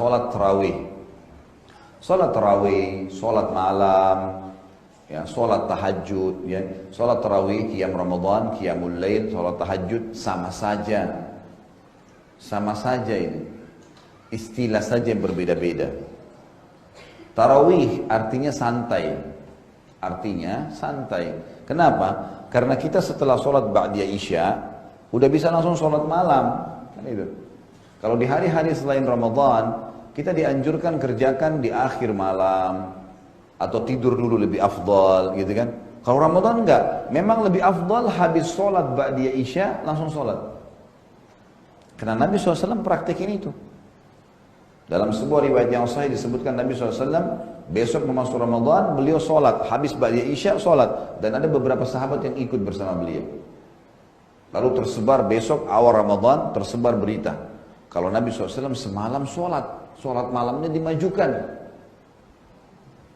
Sholat tarawih. Sholat tarawih, sholat malam, ya, sholat tahajud, ya. Sholat tarawih, qiyam Ramadan, qiyamul lail, sholat tahajud sama saja. Sama saja ini. Istilah saja yang berbeda-beda. Tarawih artinya santai. Artinya santai. Kenapa? Karena kita setelah sholat ba'diyah isya, udah bisa langsung sholat malam. Kan itu. Kalau di hari-hari selain Ramadan, kita dianjurkan kerjakan di akhir malam. Atau tidur dulu lebih afdal, gitu kan. Kalau Ramadan enggak. Memang lebih afdal habis sholat ba'diyah isya, langsung sholat. Karena Nabi SAW praktekin itu. Dalam sebuah riwayat yang sahih disebutkan Nabi SAW, besok memasuki Ramadan, beliau sholat. Habis ba'diyah isya, sholat. Dan ada beberapa sahabat yang ikut bersama beliau. Lalu tersebar besok awal Ramadan, tersebar berita. Kalau Nabi SAW semalam sholat. Sholat malamnya dimajukan.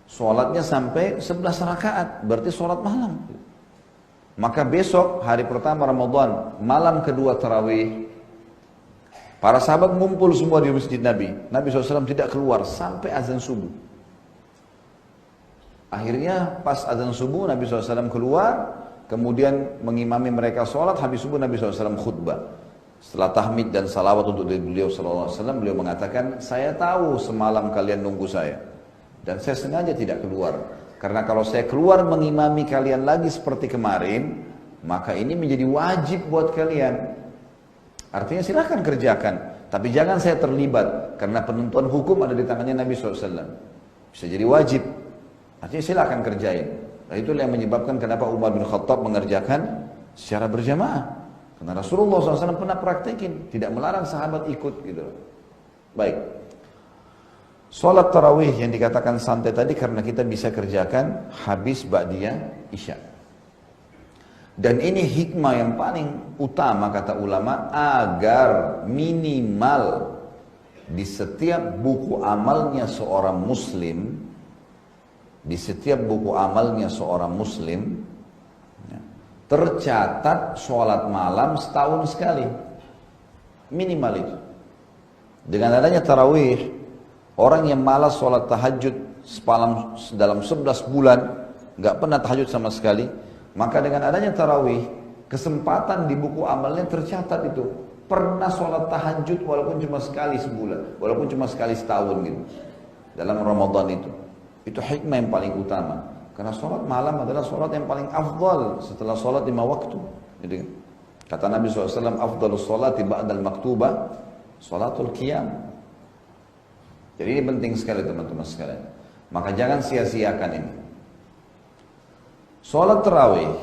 Sholatnya sampai 11 rakaat. Berarti sholat malam. Maka besok hari pertama Ramadan, malam kedua tarawih, para sahabat ngumpul semua di masjid Nabi. Nabi SAW tidak keluar sampai azan subuh. Akhirnya pas azan subuh Nabi SAW keluar, kemudian mengimami mereka sholat. Habis subuh Nabi SAW khutbah. Setelah tahmid dan salawat untuk beliau SAW, beliau mengatakan, saya tahu semalam kalian nunggu saya. Dan saya sengaja tidak keluar. Karena kalau saya keluar mengimami kalian lagi seperti kemarin, maka ini menjadi wajib buat kalian. Artinya silahkan kerjakan. Tapi jangan saya terlibat. Karena penentuan hukum ada di tangannya Nabi SAW. Bisa jadi wajib. Artinya silahkan kerjain. Nah itulah yang menyebabkan kenapa Umar bin Khattab mengerjakan secara berjamaah. Karena Rasulullah SAW pernah praktekin. Tidak melarang sahabat ikut gitu. Baik. Sholat tarawih yang dikatakan santai tadi karena kita bisa kerjakan habis ba'diyah isya. Dan ini hikmah yang paling utama kata ulama, agar minimal di setiap buku amalnya seorang muslim, di setiap buku amalnya seorang muslim, ya, tercatat sholat malam setahun sekali. Minimal itu. Dengan adanya tarawih, orang yang malas sholat tahajud dalam 11 bulan, nggak pernah tahajud sama sekali, maka dengan adanya tarawih, kesempatan di buku amalnya tercatat itu. Pernah sholat tahajud walaupun cuma sekali sebulan, walaupun cuma sekali setahun gitu. Dalam Ramadan itu. Itu hikmah yang paling utama. Karena sholat malam adalah sholat yang paling afdal setelah sholat 5 waktu. Gitu. Kata Nabi SAW, afdalus sholati ba'dal maktubah, sholatul qiyam. Jadi ini penting sekali teman-teman sekalian. Maka jangan sia-siakan ini. Sholat tarawih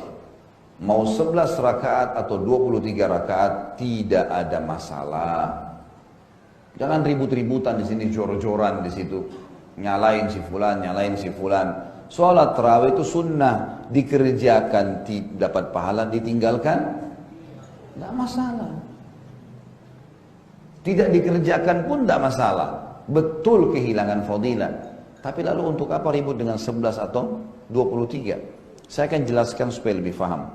mau 11 rakaat atau 23 rakaat tidak ada masalah. Jangan ribut-ributan di sini, jor-joran di situ, nyalain si fulan, nyalain si fulan. Sholat tarawih itu sunnah, dikerjakan dapat pahala, ditinggalkan tidak masalah. Tidak dikerjakan pun tidak masalah. Betul kehilangan fadilah. Tapi lalu untuk apa ribut dengan 11 atau 23? Saya akan jelaskan supaya lebih paham.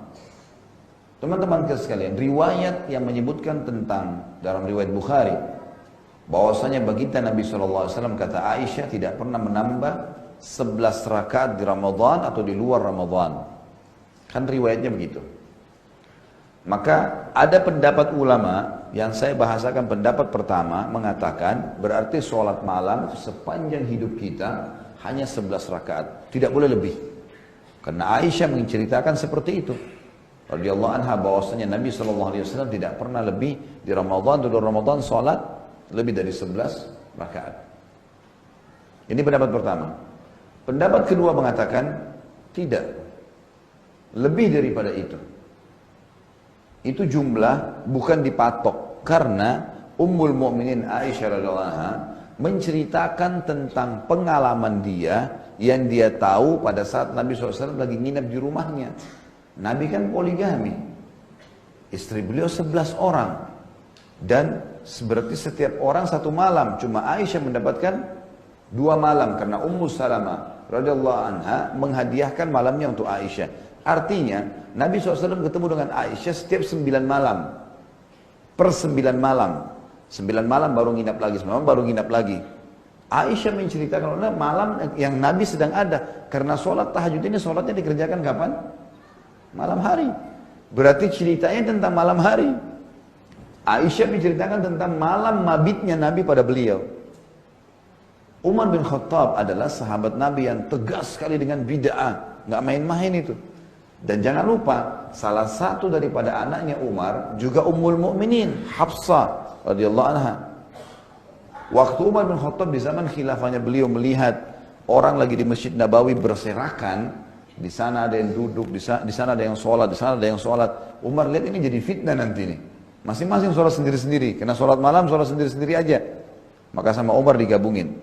Teman-teman sekalian, riwayat yang menyebutkan tentang dalam riwayat Bukhari bahwasanya baginda Nabi SAW kata Aisyah tidak pernah menambah 11 rakaat di Ramadan atau di luar Ramadan. Kan riwayatnya begitu. Maka ada pendapat ulama yang saya bahasakan, pendapat pertama mengatakan berarti sholat malam sepanjang hidup kita hanya 11 rakaat, tidak boleh lebih. Karena Aisyah menceritakan seperti itu. Radhiyallahu anha bahwasanya Nabi SAW tidak pernah lebih di Ramadan atau di Ramadan sholat lebih dari 11 rakaat. Ini pendapat pertama. Pendapat kedua mengatakan tidak. Lebih daripada itu. Itu jumlah bukan dipatok. Karena Ummul Mukminin Aisyah radhiyallahu anha menceritakan tentang pengalaman dia yang dia tahu pada saat Nabi SAW lagi nginap di rumahnya. Nabi kan poligami. Istri beliau 11 orang. Dan berarti setiap orang 1 malam. Cuma Aisyah mendapatkan 2 malam. Karena Ummu Salamah radhiyallahu anha menghadiahkan malamnya untuk Aisyah. Artinya Nabi SAW ketemu dengan Aisyah setiap 9 malam. Per 9 malam. 9 malam baru nginap lagi. 9 malam baru nginap lagi. Aisyah menceritakan malam yang Nabi sedang ada. Karena sholat tahajud ini sholatnya dikerjakan kapan? Malam hari. Berarti ceritanya tentang malam hari. Aisyah menceritakan tentang malam mabitnya Nabi pada beliau. Umar bin Khattab adalah sahabat Nabi yang tegas sekali dengan bid'ah. Nggak main-main itu. Dan jangan lupa, salah satu daripada anaknya Umar juga Ummul Mukminin, Hafsah radhiyallahu anha. Waktu Umar bin Khattab di zaman khilafahnya beliau melihat orang lagi di Masjid Nabawi berserakan, di sana ada yang duduk, di sana ada yang sholat, di sana ada yang sholat. Umar lihat ini jadi fitnah nanti nih. Masing-masing sholat sendiri-sendiri, karena sholat malam sholat sendiri-sendiri aja. Maka sama Umar digabungin.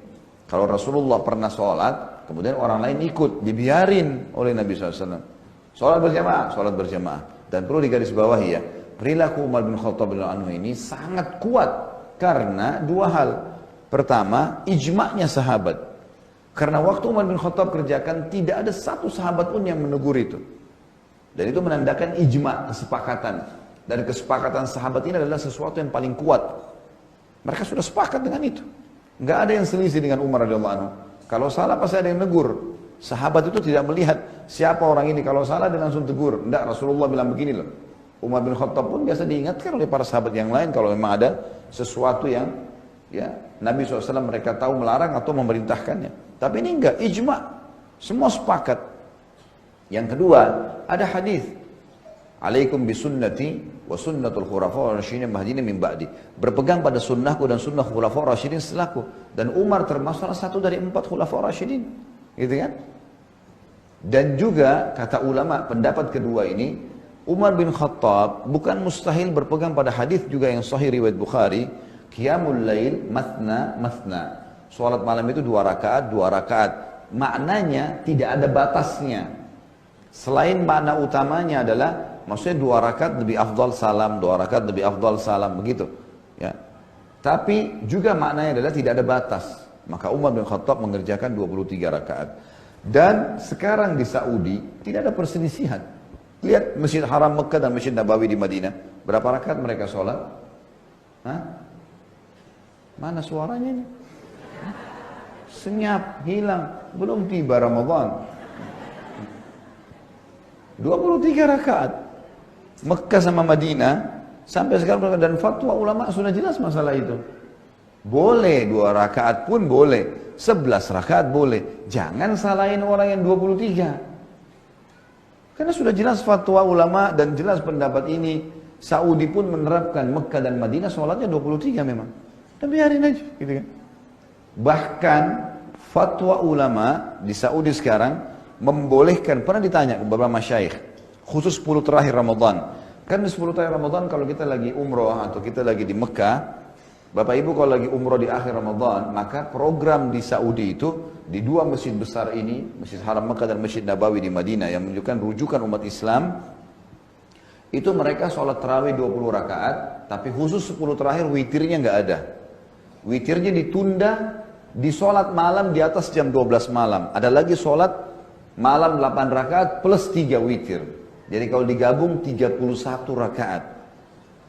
Kalau Rasulullah pernah sholat, kemudian orang lain ikut, dibiarin oleh Nabi SAW. Sholat berjamaah. Dan perlu digarisbawahi ya, perilaku Umar bin Khattab radhiyallahu anhu ini sangat kuat karena dua hal. Pertama, ijma'nya sahabat. Karena waktu Umar bin Khattab kerjakan, tidak ada satu sahabat pun yang menegur itu. Dan itu menandakan ijma', kesepakatan. Dan kesepakatan sahabat ini adalah sesuatu yang paling kuat. Mereka sudah sepakat dengan itu. Nggak ada yang selisih dengan Umar radhiyallahu anhu. Kalau salah pasti ada yang negur. Sahabat itu tidak melihat siapa orang ini. Kalau salah dia langsung tegur. Nggak, Rasulullah bilang begini loh. Umar bin Khattab pun biasa diingatkan oleh para sahabat yang lain kalau memang ada sesuatu yang ya Nabi SAW mereka tahu melarang atau memerintahkannya. Tapi ini enggak, ijma'. Semua sepakat. Yang kedua, ada hadis. Alaikum bisunnati wa sunnatul khulafaur rasyidin mahdiyyin min ba'di. Berpegang pada sunnahku dan sunnah khulafaur rasyidin setelahku. Dan Umar termasuk salah satu dari 4 khulafaur rasyidin. Gitu kan? Dan juga kata ulama pendapat kedua ini, Umar bin Khattab bukan mustahil berpegang pada hadis juga yang sahih riwayat Bukhari, qiyamul lail mathna mathna. Salat malam itu 2 rakaat, 2 rakaat. Maknanya tidak ada batasnya. Selain makna utamanya adalah maksudnya 2 rakaat lebih afdal salam, 2 rakaat lebih afdal salam, begitu. Ya. Tapi juga maknanya adalah tidak ada batas. Maka Umar bin Khattab mengerjakan 23 rakaat. Dan sekarang di Saudi tidak ada perselisihan. Lihat Masjid Haram Mekah dan Masjid Nabawi di Madinah. Berapa rakaat mereka sholat? Hah? Mana suaranya ini? Senyap, hilang. Belum tiba Ramadan. 23 rakaat. Mekah sama Madinah. Sampai sekarang dan fatwa ulama sudah jelas masalah itu. Boleh 2 rakaat pun boleh. 11 rakaat boleh. Jangan salahin orang yang 23. Karena sudah jelas fatwa ulama dan jelas pendapat ini. Saudi pun menerapkan Mekah dan Madinah sholatnya 23 memang. Dan biarin aja gitu kan. Bahkan fatwa ulama di Saudi sekarang membolehkan, pernah ditanya ke beberapa masyaikh, khusus 10 terakhir Ramadan. Kan di 10 terakhir Ramadan kalau kita lagi umroh atau kita lagi di Mekah, Bapak Ibu kalau lagi umroh di akhir Ramadan, maka program di Saudi itu di 2 masjid besar ini, Masjid Haram Mekah dan Masjid Nabawi di Madinah yang menunjukkan rujukan umat Islam, itu mereka sholat tarawih 20 rakaat, tapi khusus 10 terakhir witirnya nggak ada. Witirnya ditunda di sholat malam di atas jam 12 malam. Ada lagi sholat malam 8 rakaat plus 3 witir. Jadi kalau digabung 31 rakaat.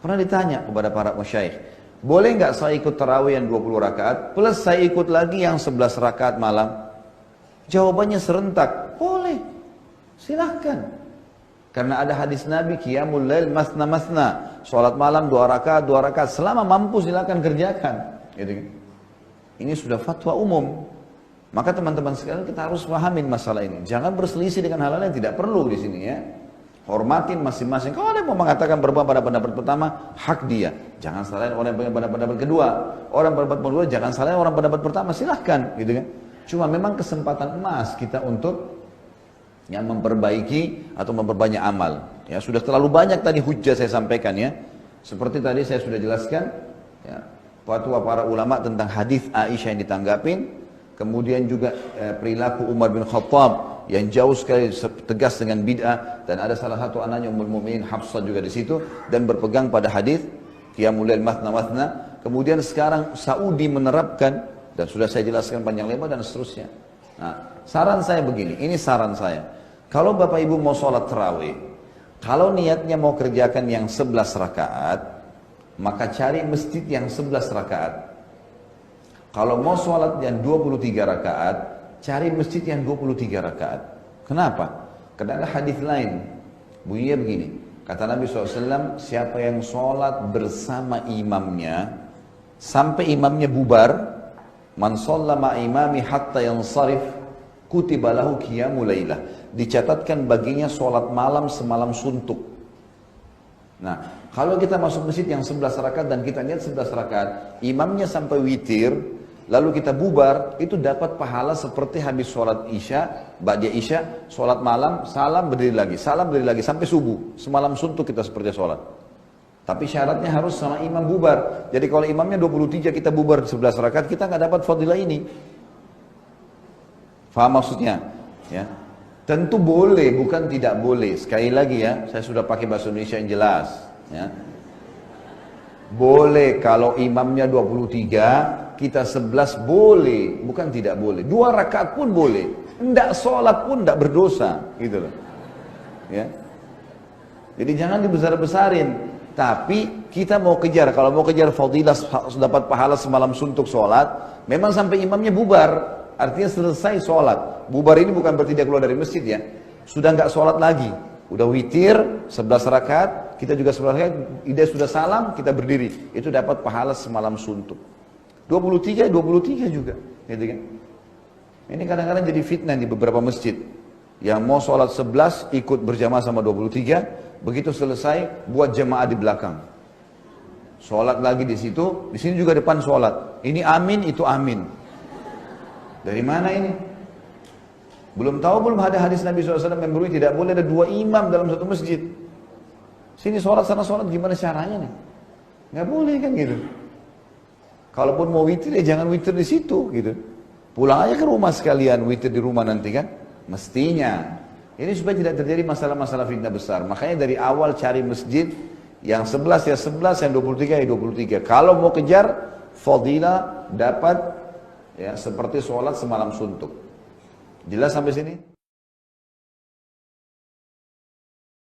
Pernah ditanya kepada para masyaikh, boleh nggak saya ikut tarawih yang 20 rakaat plus saya ikut lagi yang 11 rakaat malam? Jawabannya serentak, boleh, silahkan. Karena ada hadis Nabi, qiyamul lail masna masna, sholat malam 2 rakaat, 2 rakaat, selama mampu silahkan kerjakan. Gitu. Ini sudah fatwa umum. Maka teman-teman sekalian kita harus pahamin masalah ini. Jangan berselisih dengan hal-hal yang tidak perlu di sini ya. Hormatin masing-masing. Kalau ada yang mau mengatakan berbuat pada pendapat pertama, hak dia. Jangan salahin orang yang pada pendapat kedua. Orang pendapat kedua jangan salahin orang pendapat pertama, silahkan, gitu kan. Cuma memang kesempatan emas kita untuk yang memperbaiki atau memperbanyak amal. Ya sudah terlalu banyak tadi hujah saya sampaikan ya. Seperti tadi saya sudah jelaskan ya, fatwa para ulama tentang hadis Aisyah yang ditanggapin. Kemudian juga perilaku Umar bin Khattab yang jauh sekali tegas dengan bid'ah, dan ada salah satu anaknya Ummul Mukminin Hafsah juga di situ dan berpegang pada hadis qiyamul lail mathna mathna. Kemudian sekarang Saudi menerapkan dan sudah saya jelaskan panjang lebar dan seterusnya. Nah, saran saya begini, ini saran saya. Kalau Bapak Ibu mau sholat tarawih, kalau niatnya mau kerjakan yang 11 rakaat, maka cari masjid yang 11 rakaat. Kalau mau sholat yang 23 rakaat, cari masjid yang 23 rakaat. Kenapa? Karena ada hadis lain. Bunyinya begini. Kata Nabi SAW, siapa yang sholat bersama imamnya, sampai imamnya bubar, man sholla ma imami hatta yansarif, kutiba lahu qiyamul lailah. Dicatatkan baginya sholat malam semalam suntuk. Nah, kalau kita masuk masjid yang 11 rakaat dan kita lihat 11 rakaat, imamnya sampai witir, lalu kita bubar, itu dapat pahala seperti habis sholat isya, ba'da isya, sholat malam, salam berdiri lagi, sampai subuh. Semalam suntuk kita seperti sholat. Tapi syaratnya harus sama imam bubar. Jadi kalau imamnya 23, kita bubar 11 rakaat, kita nggak dapat fadilah ini. Faham maksudnya? Ya. Tentu boleh, bukan tidak boleh. Sekali lagi ya, saya sudah pakai bahasa Indonesia yang jelas. Ya. Boleh kalau imamnya 23, kita 11 boleh, bukan tidak boleh. 2 rakaat pun boleh. Enggak sholat pun enggak berdosa, gitu loh. Ya. Jadi jangan dibesar-besarin. Tapi kita mau kejar, kalau mau kejar fadilah dapat pahala semalam suntuk sholat, memang sampai imamnya bubar. Artinya selesai sholat. Bubar ini bukan berarti dia keluar dari masjid ya. Sudah enggak sholat lagi. Udah witir, 11 rakaat, kita juga 11 rakaat, dia sudah salam, kita berdiri. Itu dapat pahala semalam suntuk. 23 juga, gitu kan? Ini kadang-kadang jadi fitnah di beberapa masjid. Yang mau sholat 11 ikut berjamaah sama 23, begitu selesai buat jamaah di belakang. Sholat lagi di situ, di sini juga depan sholat. Ini amin, itu amin. Dari mana ini? Belum tahu ada hadis Nabi SAW yang berbunyi tidak boleh ada 2 imam dalam satu masjid. Sini sholat, sana sholat, gimana caranya nih? Nggak boleh kan gitu. Kalaupun mau witir ya jangan witir di situ gitu. Pulang aja ke rumah sekalian, witir di rumah nanti kan. Mestinya. Ini supaya tidak terjadi masalah-masalah fitnah besar. Makanya dari awal cari masjid yang 11 ya 11, yang 23 ya 23. Kalau mau kejar fadilah dapat ya seperti sholat semalam suntuk. Jelas sampai sini?